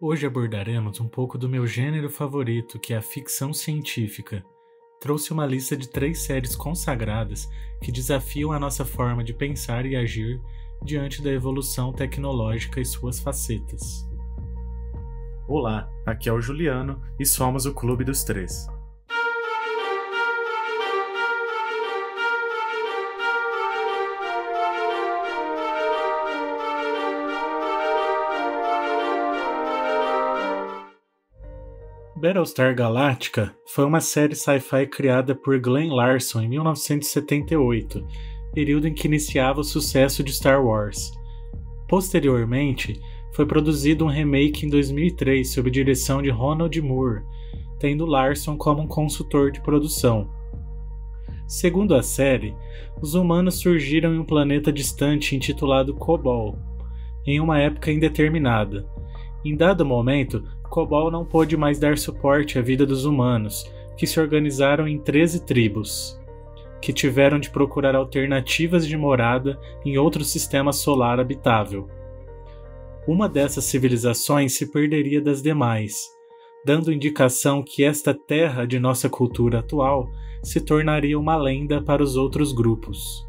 Hoje abordaremos um pouco do meu gênero favorito, que é a ficção científica. Trouxe uma lista de 3 séries consagradas que desafiam a nossa forma de pensar e agir diante da evolução tecnológica e suas facetas. Olá, aqui é o Juliano e somos o Clube dos Três. Battlestar Galactica foi uma série sci-fi criada por Glenn Larson em 1978, período em que iniciava o sucesso de Star Wars. Posteriormente, foi produzido um remake em 2003 sob direção de Ronald Moore, tendo Larson como um consultor de produção. Segundo a série, os humanos surgiram em um planeta distante intitulado Kobol, em uma época indeterminada. Em dado momento, Kobol não pôde mais dar suporte à vida dos humanos, que se organizaram em 13 tribos, que tiveram de procurar alternativas de morada em outro sistema solar habitável. Uma dessas civilizações se perderia das demais, dando indicação que esta terra de nossa cultura atual se tornaria uma lenda para os outros grupos.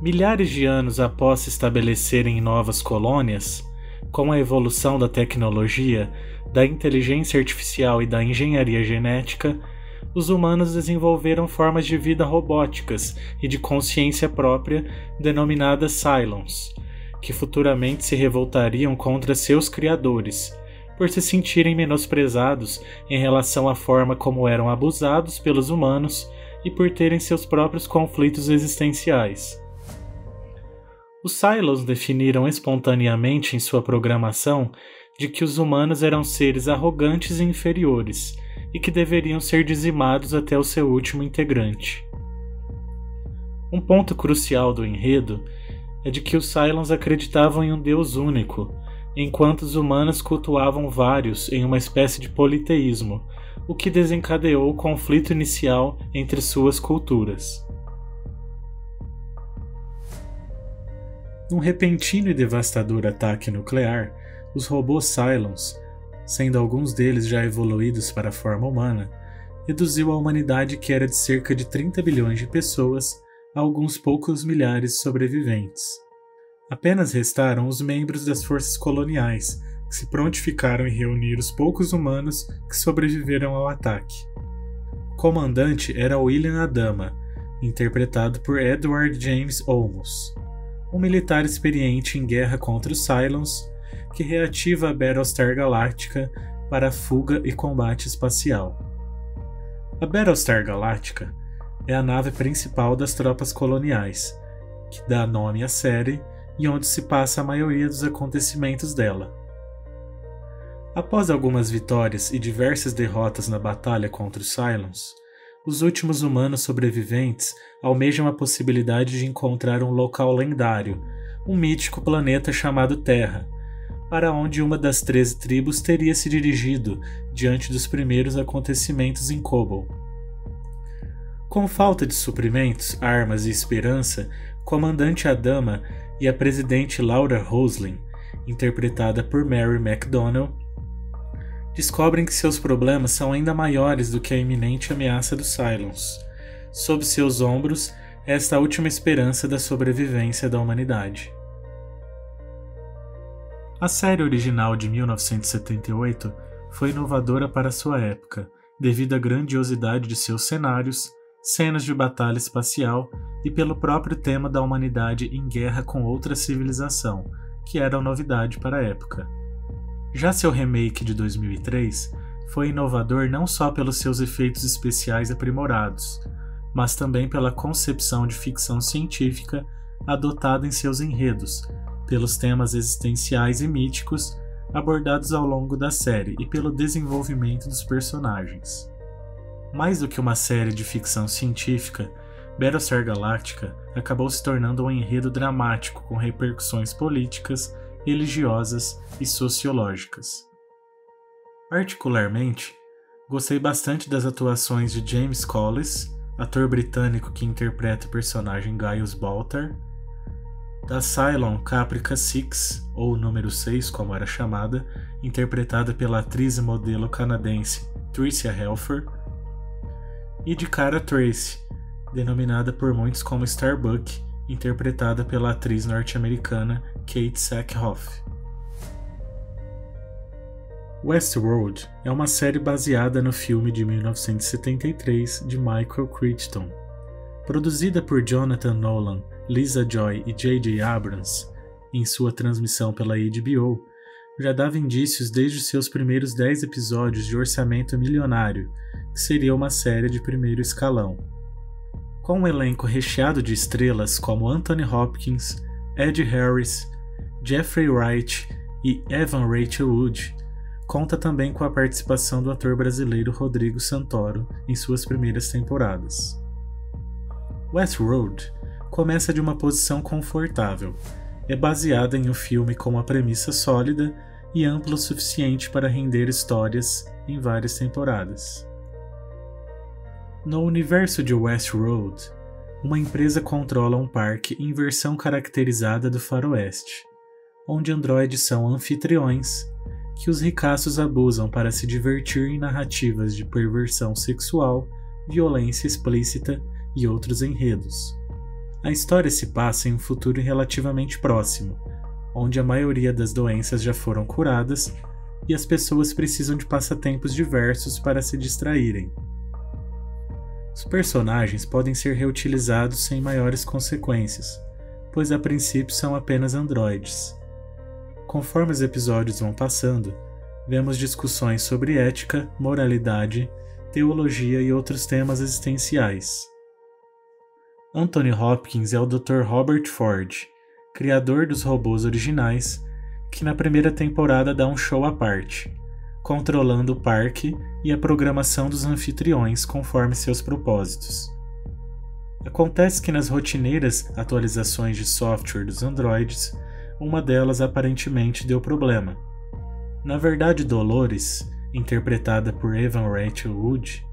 Milhares de anos após se estabelecerem em novas colônias, com a evolução da tecnologia, da inteligência artificial e da engenharia genética, os humanos desenvolveram formas de vida robóticas e de consciência própria denominadas Cylons, que futuramente se revoltariam contra seus criadores, por se sentirem menosprezados em relação à forma como eram abusados pelos humanos e por terem seus próprios conflitos existenciais. Os Cylons definiram espontaneamente em sua programação de que os humanos eram seres arrogantes e inferiores, e que deveriam ser dizimados até o seu último integrante. Um ponto crucial do enredo é de que os Cylons acreditavam em um Deus único, enquanto os humanos cultuavam vários em uma espécie de politeísmo, o que desencadeou o conflito inicial entre suas culturas. Num repentino e devastador ataque nuclear, os robôs Cylons, sendo alguns deles já evoluídos para a forma humana, reduziu a humanidade, que era de cerca de 30 bilhões de pessoas, a alguns poucos milhares sobreviventes. Apenas restaram os membros das forças coloniais, que se prontificaram em reunir os poucos humanos que sobreviveram ao ataque. O comandante era William Adama, interpretado por Edward James Olmos, um militar experiente em guerra contra os Cylons, que reativa a Battlestar Galactica para a fuga e combate espacial. A Battlestar Galactica é a nave principal das tropas coloniais, que dá nome à série e onde se passa a maioria dos acontecimentos dela. Após algumas vitórias e diversas derrotas na batalha contra os Cylons, os últimos humanos sobreviventes almejam a possibilidade de encontrar um local lendário, um mítico planeta chamado Terra, para onde uma das 13 tribos teria se dirigido diante dos primeiros acontecimentos em Kobol. Com falta de suprimentos, armas e esperança, o comandante Adama e a presidente Laura Roslin, interpretada por Mary McDonnell, descobrem que seus problemas são ainda maiores do que a iminente ameaça dos Cylons. Sob seus ombros, esta a última esperança da sobrevivência da humanidade. A série original de 1978 foi inovadora para sua época, devido à grandiosidade de seus cenários, cenas de batalha espacial e pelo próprio tema da humanidade em guerra com outra civilização, que era uma novidade para a época. Já seu remake de 2003 foi inovador não só pelos seus efeitos especiais aprimorados, mas também pela concepção de ficção científica adotada em seus enredos, pelos temas existenciais e míticos abordados ao longo da série e pelo desenvolvimento dos personagens. Mais do que uma série de ficção científica, Battlestar Galactica acabou se tornando um enredo dramático com repercussões políticas, religiosas e sociológicas. Particularmente, gostei bastante das atuações de James Collis, ator britânico que interpreta o personagem Gaius Baltar, da Cylon Caprica 6, ou número 6 como era chamada, interpretada pela atriz e modelo canadense Tricia Helfer, e de Cara Tracy, denominada por muitos como Starbuck, interpretada pela atriz norte-americana Kate Sackhoff. Westworld é uma série baseada no filme de 1973 de Michael Crichton. Produzida por Jonathan Nolan, Lisa Joy e J.J. Abrams, em sua transmissão pela HBO, já dava indícios desde seus primeiros 10 episódios de orçamento milionário, que seria uma série de primeiro escalão. Com um elenco recheado de estrelas como Anthony Hopkins, Ed Harris, Jeffrey Wright e Evan Rachel Wood, conta também com a participação do ator brasileiro Rodrigo Santoro em suas primeiras temporadas. Westworld começa de uma posição confortável. É baseada em um filme com uma premissa sólida e ampla o suficiente para render histórias em várias temporadas. No universo de Westworld, uma empresa controla um parque em versão caracterizada do faroeste, onde androides são anfitriões que os ricaços abusam para se divertir em narrativas de perversão sexual, violência explícita e outros enredos. A história se passa em um futuro relativamente próximo, onde a maioria das doenças já foram curadas e as pessoas precisam de passatempos diversos para se distraírem. Os personagens podem ser reutilizados sem maiores consequências, pois a princípio são apenas androides. Conforme os episódios vão passando, vemos discussões sobre ética, moralidade, teologia e outros temas existenciais. Anthony Hopkins é o Dr. Robert Ford, criador dos robôs originais, que na primeira temporada dá um show à parte, controlando o parque e a programação dos anfitriões conforme seus propósitos. Acontece que nas rotineiras atualizações de software dos androides, uma delas aparentemente deu problema. Na verdade, Dolores, interpretada por Evan Rachel Wood,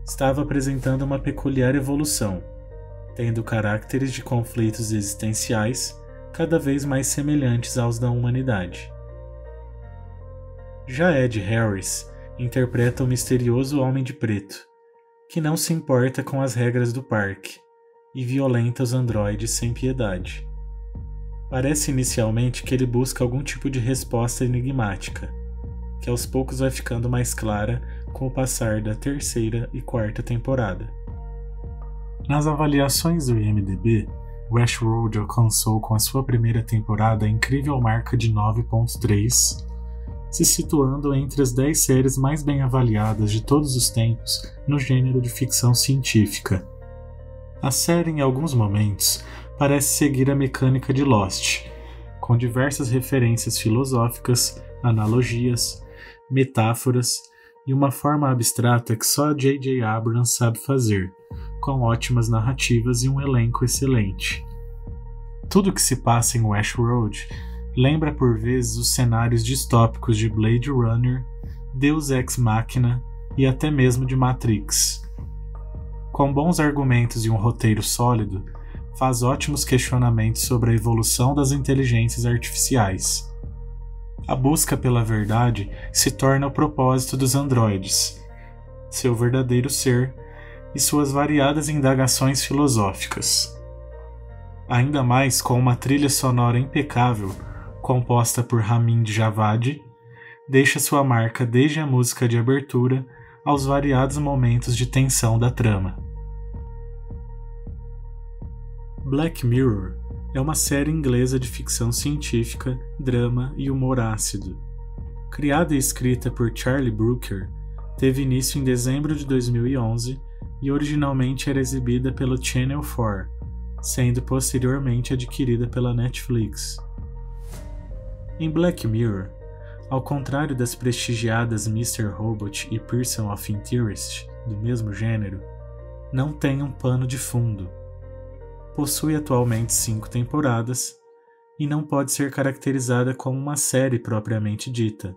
estava apresentando uma peculiar evolução, tendo caracteres de conflitos existenciais cada vez mais semelhantes aos da humanidade. Já Ed Harris interpreta o misterioso Homem de Preto, que não se importa com as regras do parque e violenta os androides sem piedade. Parece inicialmente que ele busca algum tipo de resposta enigmática, que aos poucos vai ficando mais clara com o passar da terceira e quarta temporada. Nas avaliações do IMDb, Westworld alcançou com a sua primeira temporada a incrível marca de 9.3, se situando entre as 10 séries mais bem avaliadas de todos os tempos no gênero de ficção científica. A série, em alguns momentos, parece seguir a mecânica de Lost, com diversas referências filosóficas, analogias, metáforas e uma forma abstrata que só J.J. Abrams sabe fazer, com ótimas narrativas e um elenco excelente. Tudo que se passa em Westworld lembra por vezes os cenários distópicos de Blade Runner, Deus Ex Machina e até mesmo de Matrix. Com bons argumentos e um roteiro sólido, faz ótimos questionamentos sobre a evolução das inteligências artificiais. A busca pela verdade se torna o propósito dos androides, seu verdadeiro ser e suas variadas indagações filosóficas. Ainda mais com uma trilha sonora impecável, composta por Ramin Djawadi, deixa sua marca desde a música de abertura aos variados momentos de tensão da trama. Black Mirror é uma série inglesa de ficção científica, drama e humor ácido. Criada e escrita por Charlie Brooker, teve início em dezembro de 2011 e originalmente era exibida pelo Channel 4, sendo posteriormente adquirida pela Netflix. Em Black Mirror, ao contrário das prestigiadas Mr. Robot e Person of Interest do mesmo gênero, não tem um pano de fundo. Possui atualmente 5 temporadas e não pode ser caracterizada como uma série propriamente dita,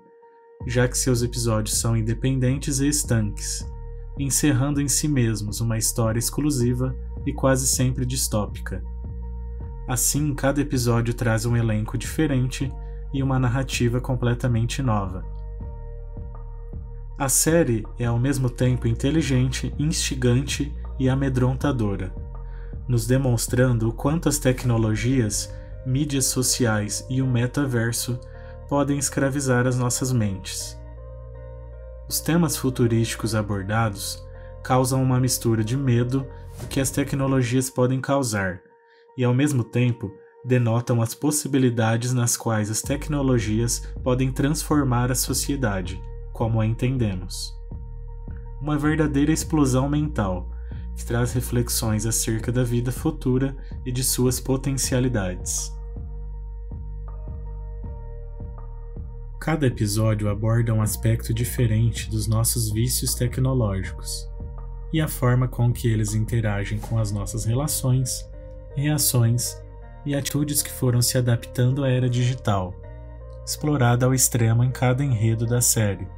já que seus episódios são independentes e estanques, encerrando em si mesmos uma história exclusiva e quase sempre distópica. Assim, cada episódio traz um elenco diferente e uma narrativa completamente nova. A série é ao mesmo tempo inteligente, instigante e amedrontadora, nos demonstrando o quanto as tecnologias, mídias sociais e o metaverso podem escravizar as nossas mentes. Os temas futurísticos abordados causam uma mistura de medo do que as tecnologias podem causar e, ao mesmo tempo, denotam as possibilidades nas quais as tecnologias podem transformar a sociedade, como a entendemos. Uma verdadeira explosão mental, que traz reflexões acerca da vida futura e de suas potencialidades. Cada episódio aborda um aspecto diferente dos nossos vícios tecnológicos e a forma com que eles interagem com as nossas relações, reações e atitudes que foram se adaptando à era digital, explorada ao extremo em cada enredo da série.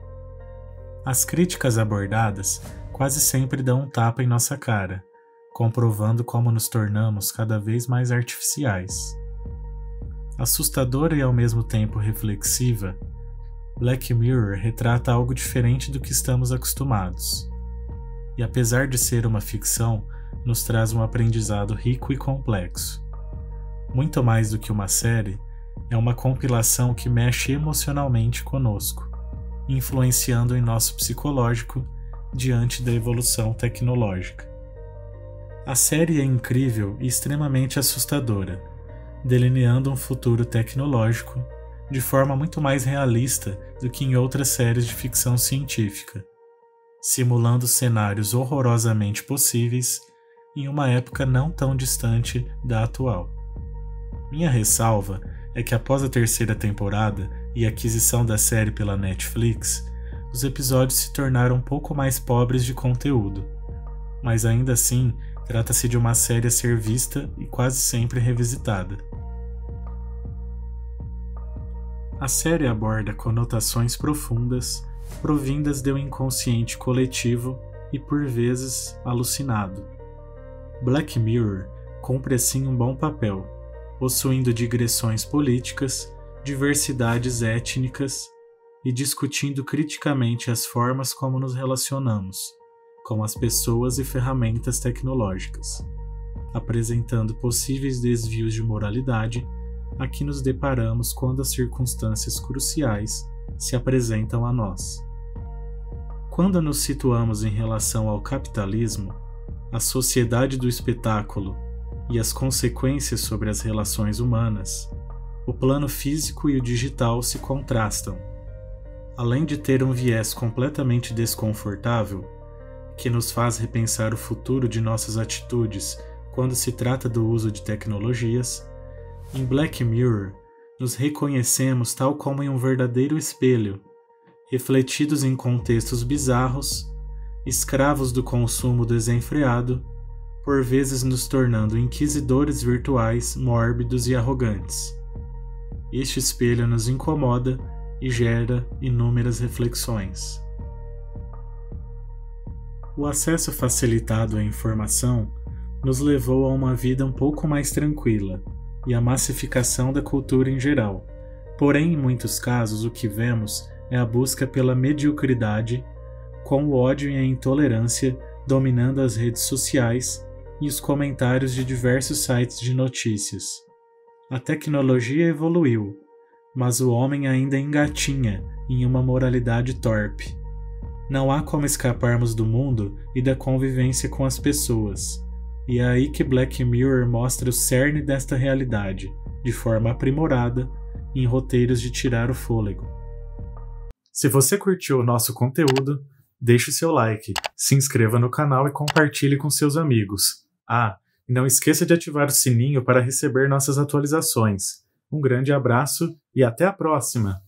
As críticas abordadas quase sempre dão um tapa em nossa cara, comprovando como nos tornamos cada vez mais artificiais. Assustadora e ao mesmo tempo reflexiva, Black Mirror retrata algo diferente do que estamos acostumados. E apesar de ser uma ficção, nos traz um aprendizado rico e complexo. Muito mais do que uma série, é uma compilação que mexe emocionalmente conosco, influenciando em nosso psicológico diante da evolução tecnológica. A série é incrível e extremamente assustadora, delineando um futuro tecnológico de forma muito mais realista do que em outras séries de ficção científica, simulando cenários horrorosamente possíveis em uma época não tão distante da atual. Minha ressalva é que após a terceira temporada e a aquisição da série pela Netflix, os episódios se tornaram um pouco mais pobres de conteúdo, mas ainda assim trata-se de uma série a ser vista e quase sempre revisitada. A série aborda conotações profundas, provindas do inconsciente coletivo e por vezes alucinado. Black Mirror cumpre assim um bom papel, possuindo digressões políticas, diversidades étnicas e discutindo criticamente as formas como nos relacionamos com as pessoas e ferramentas tecnológicas, apresentando possíveis desvios de moralidade a que nos deparamos quando as circunstâncias cruciais se apresentam a nós. Quando nos situamos em relação ao capitalismo, a sociedade do espetáculo e as consequências sobre as relações humanas, o plano físico e o digital se contrastam. Além de ter um viés completamente desconfortável, que nos faz repensar o futuro de nossas atitudes quando se trata do uso de tecnologias, em Black Mirror nos reconhecemos tal como em um verdadeiro espelho, refletidos em contextos bizarros, escravos do consumo desenfreado, por vezes nos tornando inquisidores virtuais mórbidos e arrogantes. Este espelho nos incomoda e gera inúmeras reflexões. O acesso facilitado à informação nos levou a uma vida um pouco mais tranquila e a massificação da cultura em geral. Porém, em muitos casos, o que vemos é a busca pela mediocridade, com o ódio e a intolerância dominando as redes sociais e os comentários de diversos sites de notícias. A tecnologia evoluiu, mas o homem ainda engatinha em uma moralidade torpe. Não há como escaparmos do mundo e da convivência com as pessoas, e é aí que Black Mirror mostra o cerne desta realidade, de forma aprimorada, em roteiros de tirar o fôlego. Se você curtiu o nosso conteúdo, deixe o seu like, se inscreva no canal e compartilhe com seus amigos. E não esqueça de ativar o sininho para receber nossas atualizações. Um grande abraço e até a próxima!